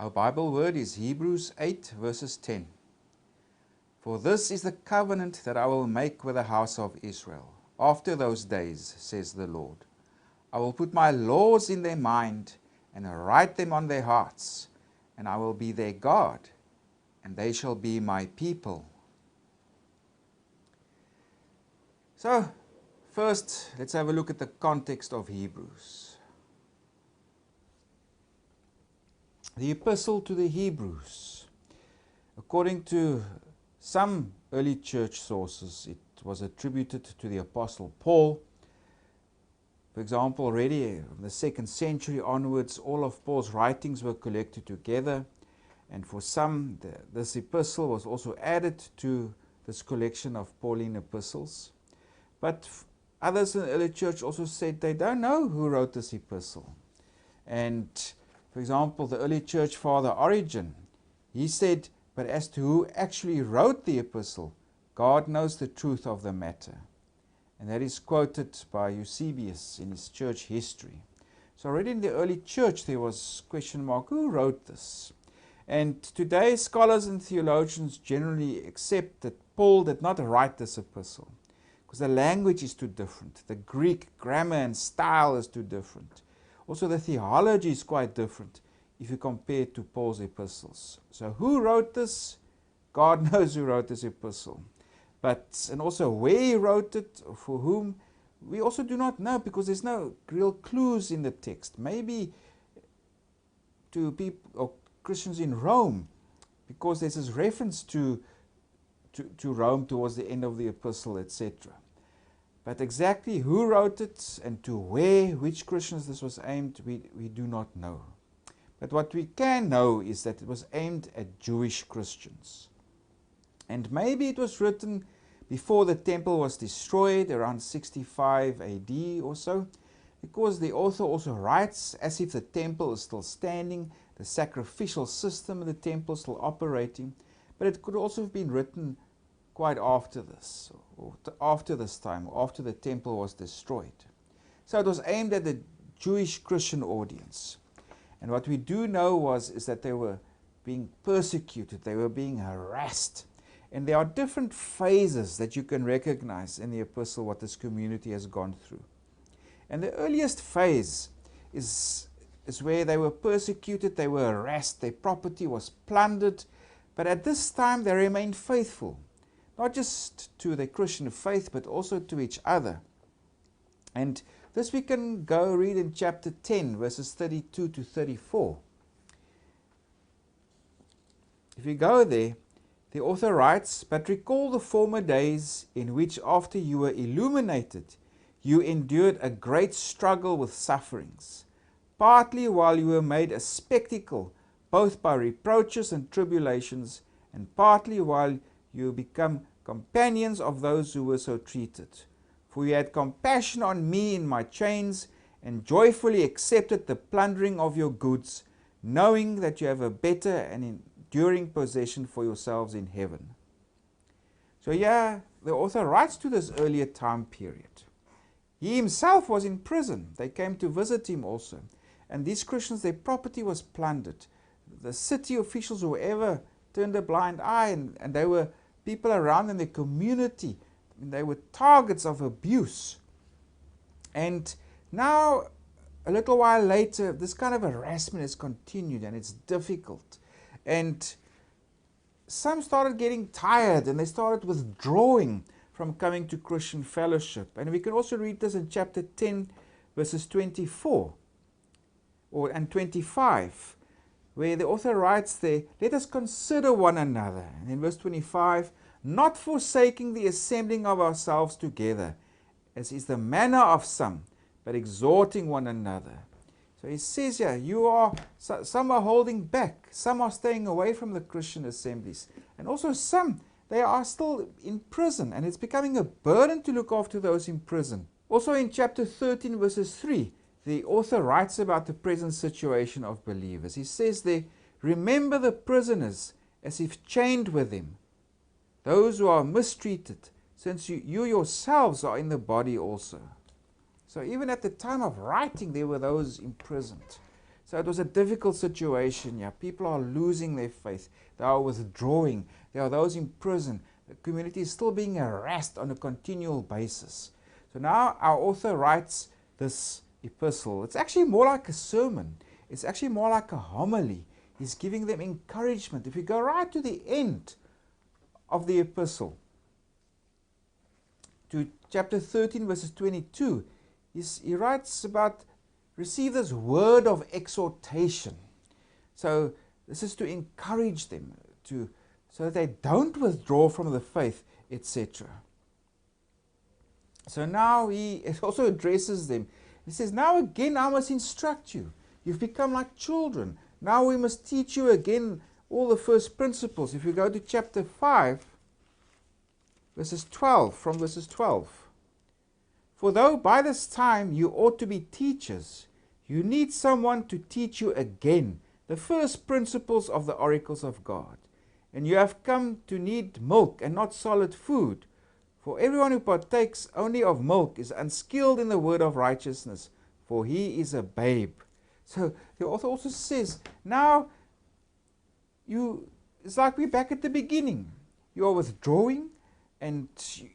Our Bible word is Hebrews 8 verses 10. For this is the covenant that I will make with the house of Israel. After those days, says the Lord, I will put my laws in their mind and write them on their hearts, and I will be their God, and they shall be my people. So, first, let's have a look at the context of Hebrews. The epistle to the Hebrews. According to some early church sources, it was attributed to the Apostle Paul. For example, already from the 2nd century onwards, all of Paul's writings were collected together. And for some, this epistle was also added to this collection of Pauline epistles. But others in the early church also said they don't know who wrote this epistle. And for example, the early church father Origen, he said, but as to who actually wrote the epistle, God knows the truth of the matter. And that is quoted by Eusebius in his church history. So already in the early church there was question mark, who wrote this? And today scholars and theologians generally accept that Paul did not write this epistle, because the language is too different. The Greek grammar and style is too different. Also the theology is quite different if you compare it to Paul's epistles. So who wrote this? God knows who wrote this epistle. And also where he wrote it, for whom, we also do not know, because there's no real clues in the text. Maybe to people or Christians in Rome, because there's this reference to Rome towards the end of the epistle, etc. But exactly who wrote it and to where, which Christians this was aimed, we do not know. But what we can know is that it was aimed at Jewish Christians. And maybe it was written before the temple was destroyed, around 65 AD or so, because the author also writes as if the temple is still standing, the sacrificial system in the temple still operating, but it could also have been written quite after this, or after this time, or after the temple was destroyed. So it was aimed at the Jewish Christian audience. And what we do know is that they were being persecuted, they were being harassed. And there are different phases that you can recognize in the epistle what this community has gone through. And the earliest phase is where they were persecuted, they were harassed, their property was plundered, but at this time they remained faithful. Not just to their Christian faith, but also to each other. And this we can go read in chapter 10, verses 32 to 34. If we go there, the author writes, but recall the former days in which after you were illuminated, you endured a great struggle with sufferings, partly while you were made a spectacle, both by reproaches and tribulations, and partly while you become companions of those who were so treated. For you had compassion on me in my chains, and joyfully accepted the plundering of your goods, knowing that you have a better and enduring possession for yourselves in heaven. So yeah, the author writes to this earlier time period. He himself was in prison. They came to visit him also. And these Christians, their property was plundered. The city officials, whoever, turned a blind eye, and they were people around in the community, they were targets of abuse. And now, a little while later, this kind of harassment has continued, and it's difficult. And some started getting tired, and they started withdrawing from coming to Christian fellowship. And we can also read this in chapter 10, verses 24 and 25. Where the author writes there, let us consider one another. And in verse 25, not forsaking the assembling of ourselves together, as is the manner of some, but exhorting one another. So he says here, some are holding back, some are staying away from the Christian assemblies. And also some, they are still in prison, and it's becoming a burden to look after those in prison. Also in chapter 13, verses 3, the author writes about the present situation of believers. He says there, remember the prisoners as if chained with him, those who are mistreated, since you yourselves are in the body also. So even at the time of writing, there were those imprisoned. So it was a difficult situation. Yeah, people are losing their faith. They are withdrawing. There are those in prison. The community is still being harassed on a continual basis. So now our author writes this epistle. It's actually more like a sermon. It's actually more like a homily. He's giving them encouragement. If you go right to the end of the epistle, to chapter 13, verses 22, he writes about, receive this word of exhortation. So this is to encourage them, so that they don't withdraw from the faith, etc. So now he also addresses them. He says, now again I must instruct you. You've become like children. Now we must teach you again all the first principles. If you go to chapter 5, verses 12, from verses 12. For though by this time you ought to be teachers, you need someone to teach you again the first principles of the oracles of God. And you have come to need milk and not solid food. For everyone who partakes only of milk is unskilled in the word of righteousness, for he is a babe. So the author also says, now it's like we're back at the beginning. You are withdrawing and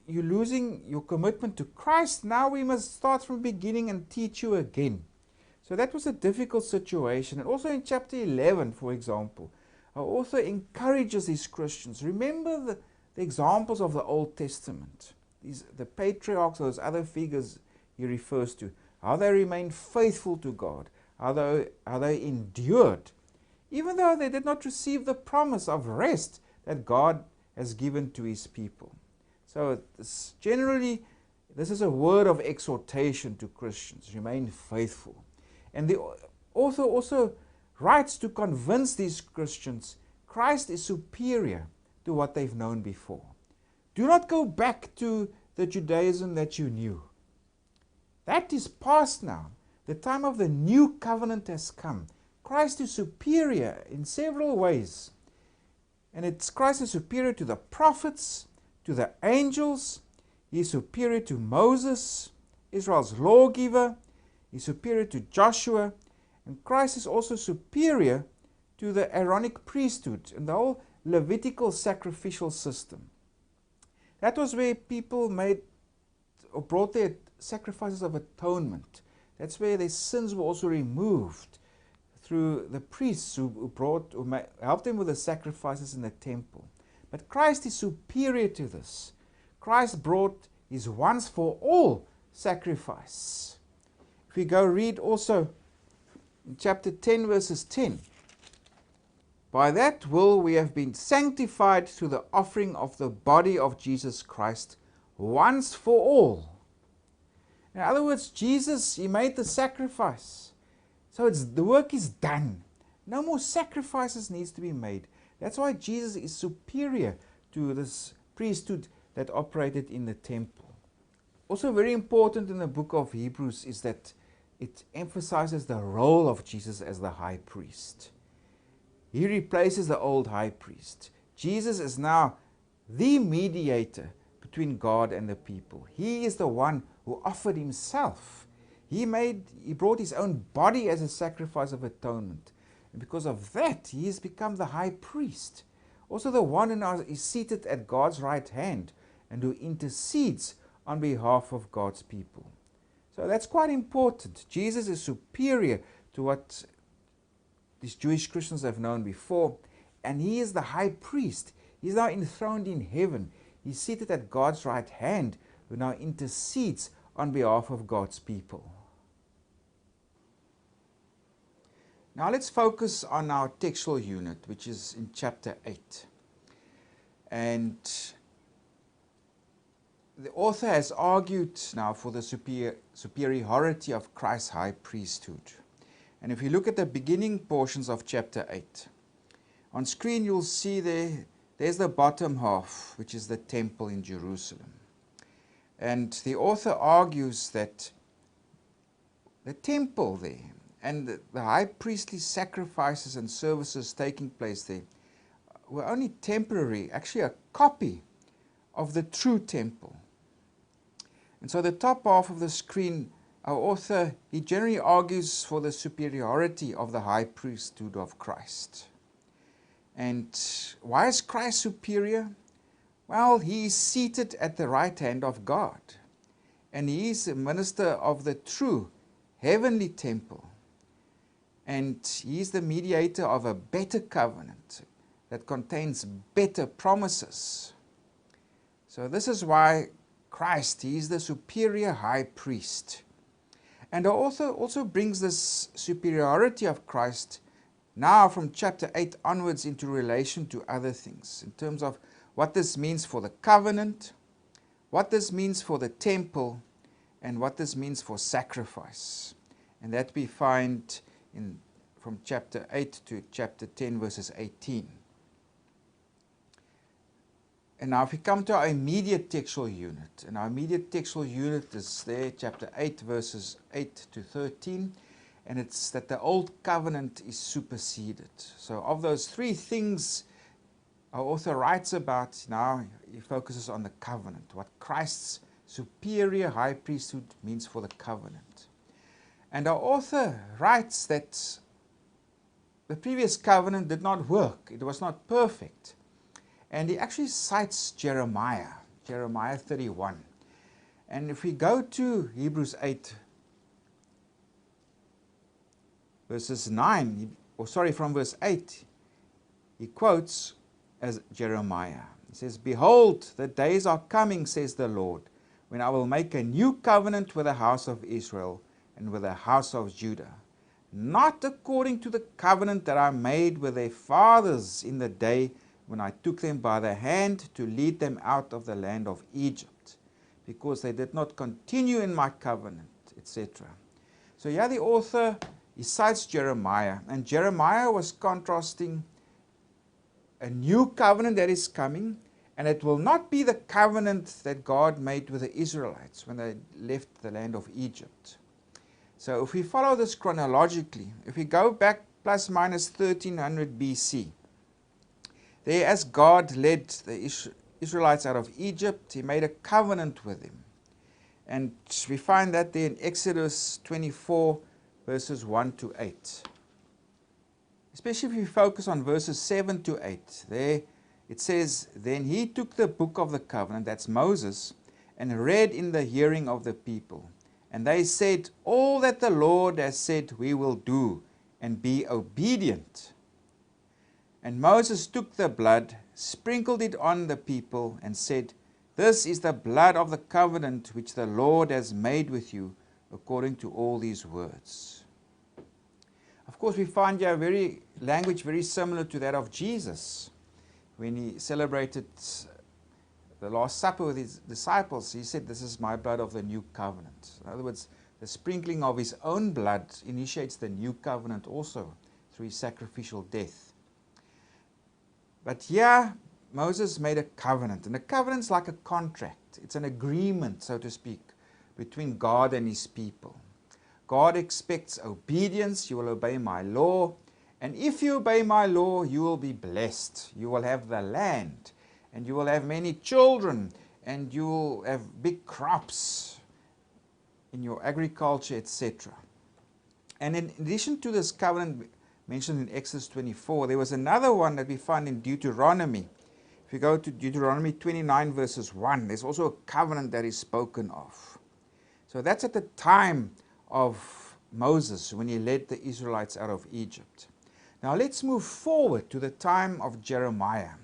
you're losing your commitment to Christ. Now we must start from the beginning and teach you again. So that was a difficult situation. And also in chapter 11, for example, our author encourages these Christians. Remember the examples of the Old Testament. The patriarchs, those other figures he refers to. How they remained faithful to God. How they endured. Even though they did not receive the promise of rest that God has given to his people. So generally, this is a word of exhortation to Christians. Remain faithful. And the author also writes to convince these Christians Christ is superior to what they've known before. Do not go back to the Judaism that you knew. That is past now. The time of the new covenant has come. Christ is superior in several ways. And Christ is superior to the prophets, to the angels. He is superior to Moses, Israel's lawgiver. He is superior to Joshua. And Christ is also superior to the Aaronic priesthood and the whole Levitical sacrificial system. That was where people made or brought their sacrifices of atonement. That's where their sins were also removed through the priests who helped them with the sacrifices in the temple. But Christ is superior to this. Christ brought his once for all sacrifice. If we go read also in chapter 10, verses 10. By that will we have been sanctified through the offering of the body of Jesus Christ once for all. In other words, Jesus, he made the sacrifice. So the work is done. No more sacrifices needs to be made. That's why Jesus is superior to this priesthood that operated in the temple. Also very important in the book of Hebrews is that it emphasizes the role of Jesus as the high priest. He replaces the old high priest. Jesus is now the mediator between God and the people. He is the one who offered himself. He brought his own body as a sacrifice of atonement. And because of that, he has become the high priest. Also the one who now is seated at God's right hand and who intercedes on behalf of God's people. So that's quite important. Jesus is superior to what these Jewish Christians have known before. And he is the high priest. He is now enthroned in heaven. He's seated at God's right hand, who now intercedes on behalf of God's people. Now let's focus on our textual unit, which is in chapter 8. And the author has argued now for the superiority of Christ's high priesthood. And if you look at the beginning portions of chapter 8, on screen you'll see there's the bottom half, which is the temple in Jerusalem. And the author argues that the temple there and the high priestly sacrifices and services taking place there were only temporary, actually a copy of the true temple. And so the top half of the screen our author, he generally argues for the superiority of the high priesthood of Christ. And why is Christ superior? Well, he is seated at the right hand of God, and he is a minister of the true heavenly temple, and he is the mediator of a better covenant that contains better promises. So this is why Christ, he is the superior high priest. And the author also brings this superiority of Christ now from chapter 8 onwards into relation to other things, in terms of what this means for the covenant, what this means for the temple, and what this means for sacrifice. And that we find from chapter 8 to chapter 10 verses 18. And now if we come to our immediate textual unit, and our immediate textual unit is there, chapter 8 verses 8 to 13, and it's that the old covenant is superseded. So of those three things our author writes about, now he focuses on the covenant, what Christ's superior high priesthood means for the covenant. And our author writes that the previous covenant did not work, it was not perfect. And he actually cites Jeremiah 31. And if we go to Hebrews 8, verses 9, from verse 8, he quotes as Jeremiah. He says, "Behold, the days are coming, says the Lord, when I will make a new covenant with the house of Israel and with the house of Judah, not according to the covenant that I made with their fathers in the day when I took them by the hand to lead them out of the land of Egypt, because they did not continue in my covenant," etc. So here the author, he cites Jeremiah, and Jeremiah was contrasting a new covenant that is coming, and it will not be the covenant that God made with the Israelites when they left the land of Egypt. So if we follow this chronologically, if we go back plus minus 1300 BC, there as God led the Israelites out of Egypt, he made a covenant with them. And we find that there in Exodus 24 verses 1 to 8. Especially if we focus on verses 7 to 8. There it says, "Then he took the book of the covenant," that's Moses, "and read in the hearing of the people. And they said, all that the Lord has said we will do, and be obedient. And Moses took the blood, sprinkled it on the people, and said, This is the blood of the covenant which the Lord has made with you, according to all these words." Of course, we find here language very similar to that of Jesus. When he celebrated the Last Supper with his disciples, he said, "This is my blood of the new covenant." In other words, the sprinkling of his own blood initiates the new covenant also through his sacrificial death. But here, Moses made a covenant, and a covenant is like a contract. It's an agreement, so to speak, between God and his people. God expects obedience. You will obey my law. And if you obey my law, you will be blessed. You will have the land, and you will have many children, and you will have big crops in your agriculture, etc. And in addition to this covenant mentioned in Exodus 24, there was another one that we find in Deuteronomy. If you go to Deuteronomy 29 verses 1, there's also a covenant that is spoken of. So that's at the time of Moses, when he led the Israelites out of Egypt. Now let's move forward to the time of Jeremiah.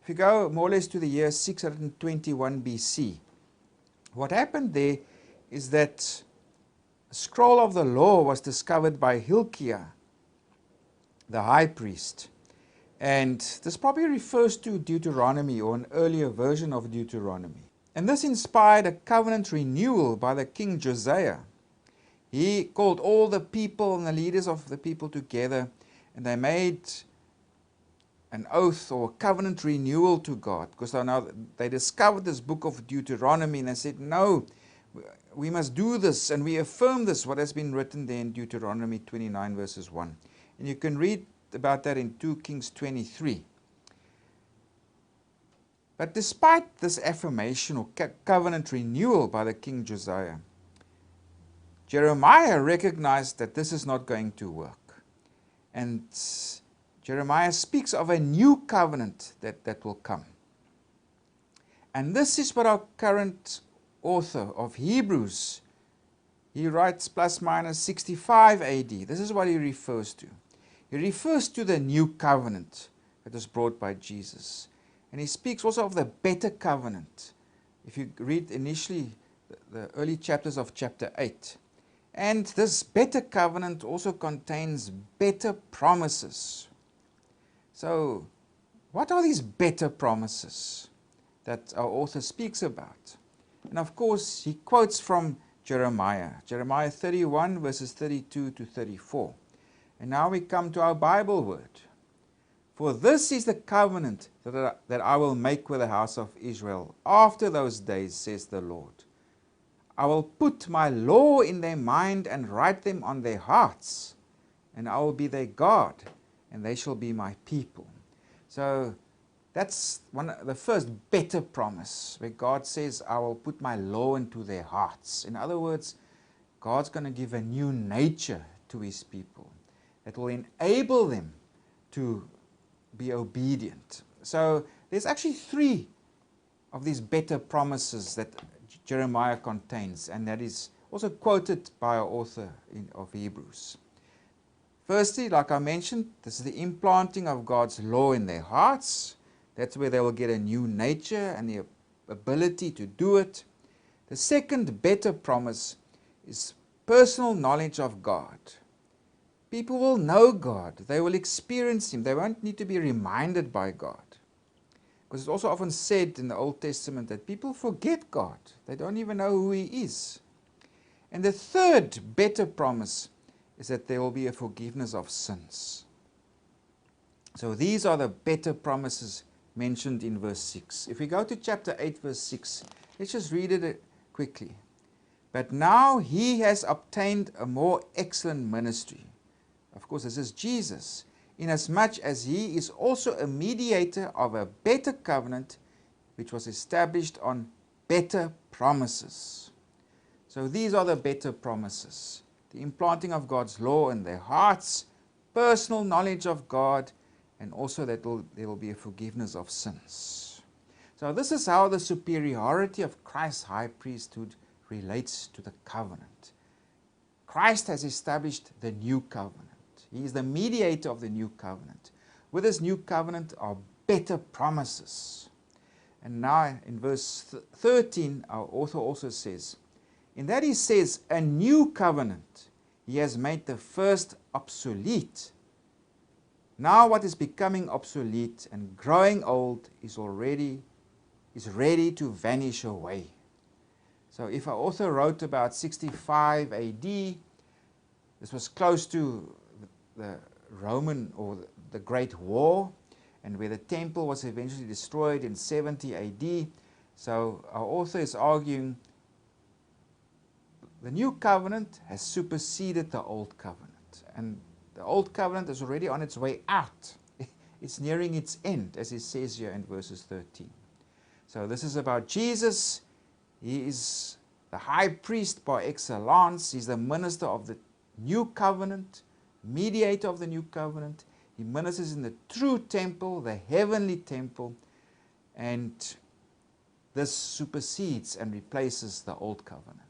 If you go more or less to the year 621 BC, what happened there is that a scroll of the law was discovered by Hilkiah, the high priest. And this probably refers to Deuteronomy, or an earlier version of Deuteronomy. And this inspired a covenant renewal by the king Josiah. He called all the people and the leaders of the people together, and they made an oath or a covenant renewal to God, because they discovered this book of Deuteronomy, and they said, no, we must do this, and we affirm this, what has been written there in Deuteronomy 29 verses 1. And you can read about that in 2 Kings 23. But despite this affirmation or covenant renewal by the king Josiah, Jeremiah recognized that this is not going to work. And Jeremiah speaks of a new covenant that will come. And this is what our current author of Hebrews, he writes plus minus 65 AD. This is what he refers to. He refers to the new covenant that was brought by Jesus. And he speaks also of the better covenant. If you read initially the early chapters of chapter 8. And this better covenant also contains better promises. So, what are these better promises that our author speaks about? And of course, he quotes from Jeremiah. Jeremiah 31 verses 32 to 34. And now we come to our Bible word. For this is the covenant that I will make with the house of Israel after those days, says the Lord. I will put my law in their mind and write them on their hearts, and I will be their God, and they shall be my people. So that's the first better promise, where God says, I will put my law into their hearts. In other words, God's going to give a new nature to his people that will enable them to be obedient. So there's actually three of these better promises that Jeremiah contains, and that is also quoted by our author of Hebrews. Firstly, like I mentioned, this is the implanting of God's law in their hearts. That's where they will get a new nature and the ability to do it. The second better promise is personal knowledge of God. People will know God. They will experience him. They won't need to be reminded by God. Because it's also often said in the Old Testament that people forget God. They don't even know who he is. And the third better promise is that there will be a forgiveness of sins. So these are the better promises mentioned in verse 6. If we go to chapter 8 verse 6, let's just read it quickly. But now he has obtained a more excellent ministry. Of course, this is Jesus, inasmuch as he is also a mediator of a better covenant, which was established on better promises. So these are the better promises. The implanting of God's law in their hearts, personal knowledge of God, and also that there will be a forgiveness of sins. So this is how the superiority of Christ's high priesthood relates to the covenant. Christ has established the new covenant. He is the mediator of the new covenant. With this new covenant are better promises. And now in verse 13, our author also says, in that he says, a new covenant, he has made the first obsolete. Now what is becoming obsolete and growing old is ready to vanish away. So if our author wrote about 65 AD, this was close to the Roman or the Great War, and where the temple was eventually destroyed in 70 AD. So our author is arguing the new covenant has superseded the old covenant, and the old covenant is already on its way out. It's nearing its end, as it says here in verses 13. So this is about Jesus. He is the high priest par excellence. He's the minister of the new covenant, mediator of the new covenant. He ministers in the true temple, the heavenly temple, and this supersedes and replaces the old covenant.